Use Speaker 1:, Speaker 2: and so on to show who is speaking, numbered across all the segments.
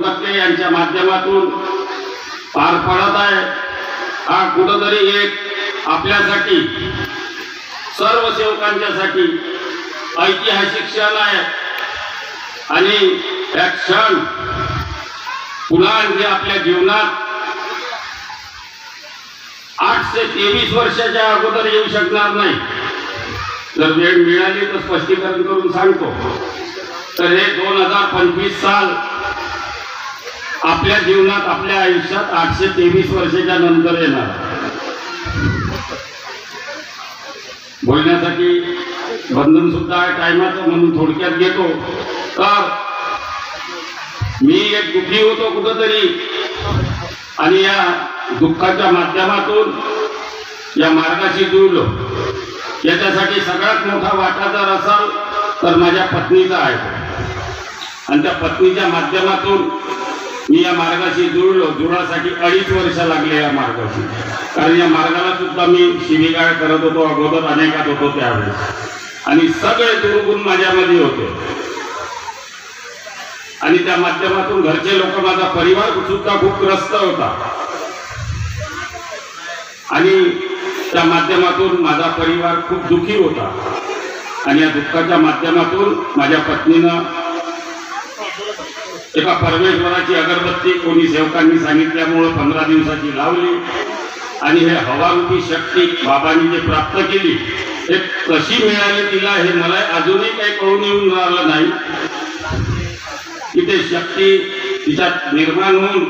Speaker 1: वरुण टक्के यांच्या माध्यमातून पार पडत आहे। हा कुठंतरी एक आपल्यासाठी सर्व सेवकांच्यासाठी ऐतिहासिक क्षण आहे आणि या क्षण पुन्हा आणखी आपल्या जीवनात 8 ते 23 वर्षाच्या अगोदर येऊ शकणार नाही। जर वेळ मिळाली तर स्पष्टीकरण करून सांगतो। तर हे 2025 साल आपल्या जीवनात आपल्या आयुष्यात 823 वर्षाच्या नंतर येणार। बोलण्यासाठी बंधन सुद्धा टायमाचं म्हणून थोडक्यात घेतो। तर मी एक दुःखी होतो कुठंतरी आणि या दुःखाच्या माध्यमातून या मार्गाशी जुळलो। याच्यासाठी सगळ्यात मोठा वाटा जर असाल तर माझ्या पत्नीचा आहे आणि त्या पत्नीच्या माध्यमातून मी या मार्गाशी जुळलो। जुळासाठी 2.5 वर्ष लागले या मार्गाशी, कारण या मार्गाला सुद्धा मी शिवीगाळ करत होतो अगोदर, अनेकात होतो त्यावेळेस, आणि सगळे दुर्गुण माझ्यामध्ये होते। आणि त्या माध्यमातून घरचे लोक, माझा परिवार सुद्धा खूप ग्रस्त होता आणि त्या माध्यमातून माझा परिवार खूप दुःखी होता। आणि या दुःखाच्या माध्यमातून माझ्या पत्नीनं एका परमेश्वराची अगरबत्ती कोणी सेवकांनी सांगितल्यामुळे 15 दिवसाची लावली आणि हे हवारूपी शक्ती बाबांनी जे प्राप्त केली हे कशी मिळाली तिला हे मला अजूनही काही कळून येऊन राहिलं नाही की ते शक्ती तिच्यात निर्माण होऊन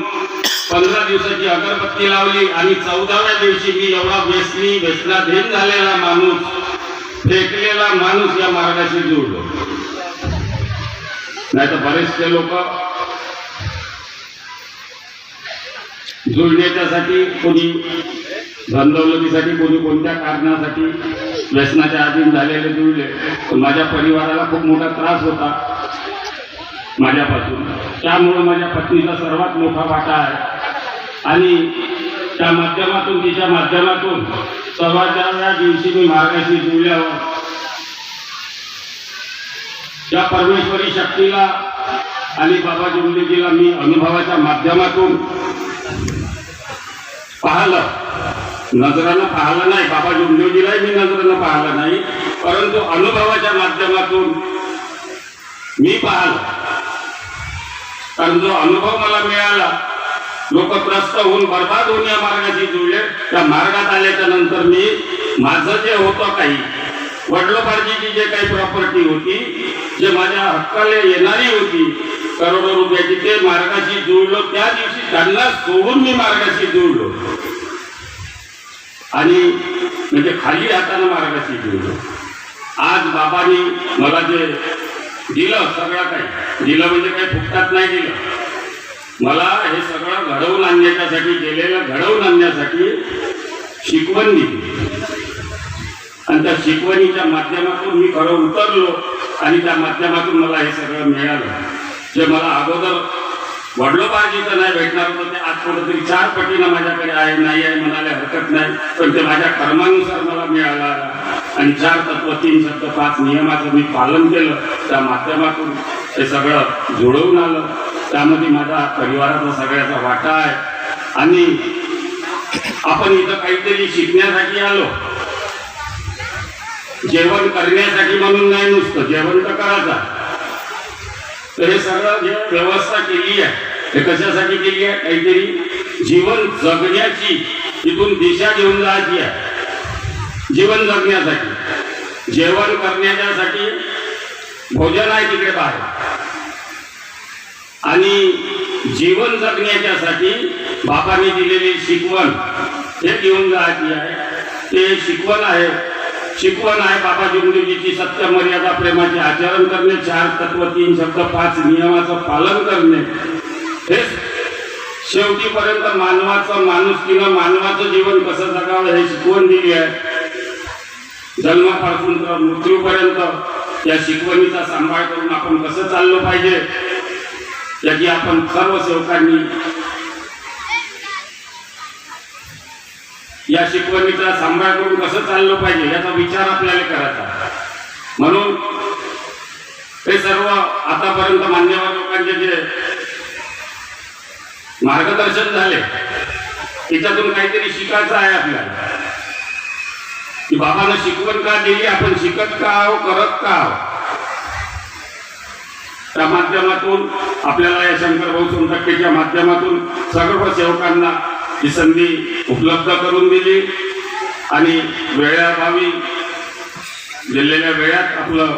Speaker 1: 15 दिवसाची अगरबत्ती लावली आणि 14व्या दिवशी मी एवढा व्यसनाधीन झालेला माणूस, फेकलेला माणूस या मार्गाशी जुळलो। नाही तर बरेचसे लोक जुळण्याच्यासाठी, कोणी धनदौलतीसाठी, कोणी कोणत्या कारणासाठी व्यसनाच्या अधीन झालेले जुळले। पण माझ्या परिवाराला खूप मोठा त्रास होता माझ्यापासून, त्यामुळे माझ्या पत्नीचा सर्वात मोठा वाटा आहे। आणि त्या माध्यमातून, तिच्या माध्यमातून 14व्या दिवशी मी मार्गाशी जुळल्यावर त्या परमेश्वरी शक्तीला आणि बाबा जुमलेजीला मी अनुभवाच्या माध्यमातून पाहिलं, नजरानं पाहिलं नाही, बाबा जुमलेजीलाही मी नजरानं पाहिलं नाही, परंतु अनुभवाच्या माध्यमातून मी पाहिलं। कारण जो अनुभव मला मिळाला, लोक त्रस्त होऊन बर्बाद होऊन या मार्गाशी जुळले। त्या मार्गात आल्याच्या नंतर मी माझं जे होतं, काही वडिलोपार्जितची जे काही प्रॉपर्टी होती, जे माझ्या हक्काला येणारी होती करोडो रुपयाची, ते मार्गाशी जुळलो। त्या दिवशी त्यांना सोडून मी मार्गाशी जुळलो आणि म्हणजे खाली हाताने मार्गाशी जुळलो। आज बाबांनी मला जे दिलं, सगळं काही दिलं म्हणजे काही फुकटात नाही दिलं, मला हे सगळं घडवून आणण्यासाठी, गेलेलं घडवून आणण्यासाठी शिकवण दिली आणि त्या शिकवणीच्या माध्यमातून मी खरं उतरलो आणि त्या माध्यमातून मला हे सगळं मिळालं। जे मला अगोदर वडिलोपार्जित नाही भेटणार होतं ते आज कुठेतरी 4 पटीनं माझ्याकडे आहे, नाही आहे म्हणायला हरकत नाही, पण ते माझ्या कर्मानुसार मला मिळालं आणि 4 तत्व 3 शब्द 5 नियमाचं मी पालन केलं। त्या माध्यमातून हे सगळं जुळवून आलं। त्यामध्ये माझा परिवाराचा सगळ्याचा वाटा आहे आणि आपण इथं काहीतरी शिकण्यासाठी आलो, जेवण करण्यासाठी म्हणून नाही, नुसतं जेवण तर करायचं। तर हे सगळं जे व्यवस्था केली आहे हे कशासाठी केली आहे, काहीतरी जीवन जगण्याची, इथून दिशा घेऊन जायची आहे। जीवन जगण्यासाठी, जेवण करण्यासाठी भोजन आहे तिकडे बाहेर, आणि जीवन जगण्याच्यासाठी बाबांनी दिलेली शिकवण हे घेऊन जायची आहे। ते शिकवण आहे बाबा जुमलेजीची सत्य मर्यादा, प्रेमाचे आचरण करणे, 4 तत्व 3 शब्द 5 नियमाचं पालन करणे, हे शेवटीपर्यंत मानवाचं, माणुसकीनं मानवाचं जीवन कसं जगावं हे शिकवण दिली आहे। जन्मापासून तर मृत्यूपर्यंत या शिकवणीचा सांभाळ करून आपण कसं चाललो पाहिजे याची आपण सर्व सेवकांनी या शिकवणीचा सांभाळ करून कसं चाललं पाहिजे याचा विचार आपल्याला करायचा। म्हणून हे सर्व आतापर्यंत मान्यवर लोकांचे जे मार्गदर्शन झाले, त्याच्यातून काहीतरी शिकायचं आहे आपल्याला की बाबानं शिकवण का दिली, आपण शिकत का आहो, करत का आहो. त्या माध्यमातून आपल्याला या शंकरभाऊ सोनटक्केच्या माध्यमातून सर्व सेवकांना ही संधी उपलब्ध करून दिली आणि वेळाभावी दिलेल्या वेळात आपलं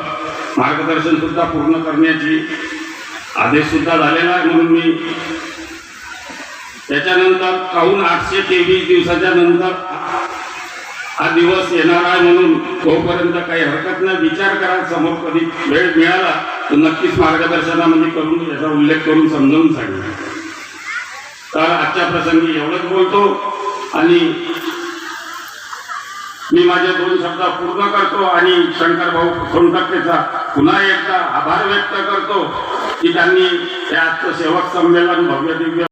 Speaker 1: मार्गदर्शन सुद्धा पूर्ण करण्याची आदेश सुद्धा झालेला आहे. म्हणून मी त्याच्यानंतर काहून 823 दिवसाच्या नंतर हा दिवस येणार आहे, म्हणून तोपर्यंत काही हरकत नाही, विचार करा. समोर कधी वेळ मिळाला तर नक्कीच मार्गदर्शनामध्ये करून याचा उल्लेख करून समजावून सांगेल. तर आजच्या प्रसंगी एवढंच बोलतो आणि मी माझे 2 शब्द पूर्ण करतो आणि शंकरभाऊ सोनटक्केचा पुन्हा एकदा आभार व्यक्त करतो की त्यांनी हे आजचं सेवक संमेलन भव्य दिव्य